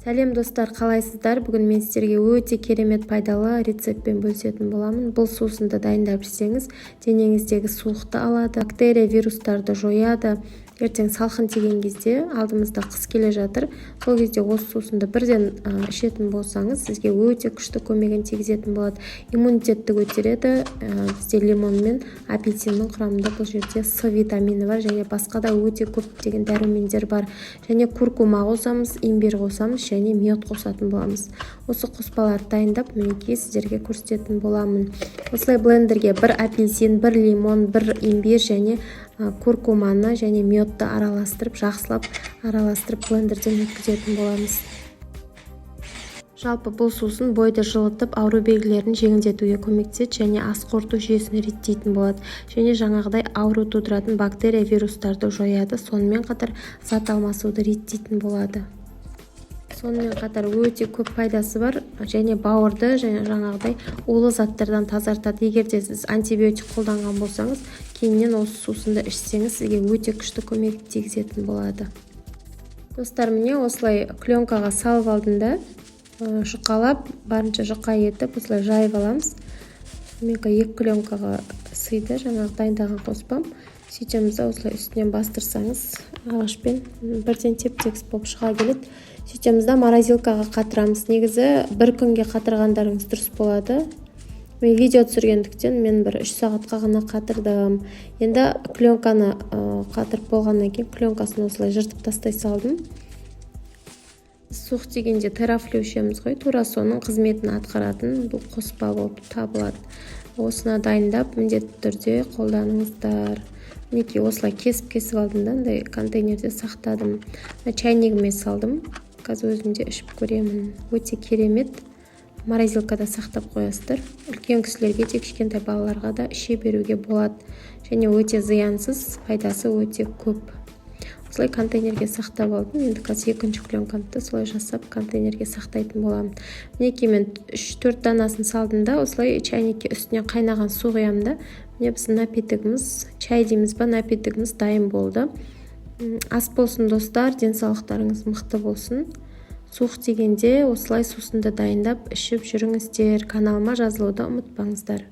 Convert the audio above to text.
Сәлем достар, қалайсыздар? Бүгін мен сіздерге өте керемет пайдалы рецептпен бөлісетін боламын. Бұл сусынды дайындап ішсеңіз, денеңіздегі суықты алады, бактерия, вирустарды жояды. Ертең салқын тиген кезде, алдымызда қыс келе жатыр. Сол кезде осы сусынды бірден ішетін болсаңыз, сізге өте күшті көмегін тигізетін болады. Иммунитетті көтереді. Бізде лимон мен апельсиннің құрамында бұл жерде С витамині бар, және басқа да өте көптеген дәрумендер бар. Және куркума қосамыз, имбирь қосамыз, және мед қосатын боламыз. Осы қоспаларды дайындап, мінекей сіздерге көрсететін боламын. Осылай блендерге бір апельсин, бір лимон, бір имбирь және куркуманы және медті араластырып, жақсылап араластырып блендерден өткізетін боламыз. Жалпы бұл сусын бойды жылытып, ауру белгілерін жеңілдетуге көмектеседі және ас қорыту жүйесін реттейтін болады. Және жаңағыдай ауру тудыратын бактерия, вирустарды жояды. Сонымен қатар зат алмасуды реттейтін болады. Сонымен қатар өте көп пайдасы бар, және бауырды және жаңағыдай улы заттардан тазартады. Егер де сіз антибиотик қолданған болсаңыз, кейіннен осы сусынды ішсеңіз, сізге өте күшті көмек тигізетін болады. Достар, міне осылай пленкаға салып алдым да, жұқалап, барынша жұқа етіп, осылай жайып аламыз. Мен екі пленкаға сыйды, жаңағы дайындаған қоспам. Сөйтеміз, осылай үстінен бастырсаңыз, ағашпен бірден теп-тегіс болып шыға келеді. Сөйтеміз, морозилкаға қатырамыз. Негізі бір күнге қатырғандарыңыз дұрыс болады. Мен видео түсіргендіктен мен бір 3 сағатқа ғана қатырдым. Енді пленканы қатырып болғаннан кейін пленкасын осылай жыртып тастай салдым. Суық дегенде терафлеушеміз ғой, тура соның қызметін атқаратын бұл қоспа болып табылады. Осыны дайындап, міндетті түрде қолданыңыздар. Мінекей осылай кесіп алдым да, контейнерде сақтадым. Чайнигіме салдым. Қазір өзімде ішіп көремін. Өте керемет. Морозилкада сақтап қоясыздар. Үлкен кісілерге де, кішкентай балаларға да іше беруге болады. Және өте зиянсыз, пайдасы өте көп. Осылай контейнерге сақтап алдым. Енді қазір екінші пленканы солай жасап контейнерге сақтайтын боламын. Мінекей мен 3-4 данасын салдым да, осылай чайникке үстіне қайнаған су құямын да. Міне біздің напитогымыз, чай дейміз ба, напитогымыз дайын болды. Ас болсын достар, денсаулықтарыңыз мықты болсын. Суық дегенде осылай сусынды дайындап ішіп жүріңіздер. Каналыма жазылуды ұмытпаңыздар.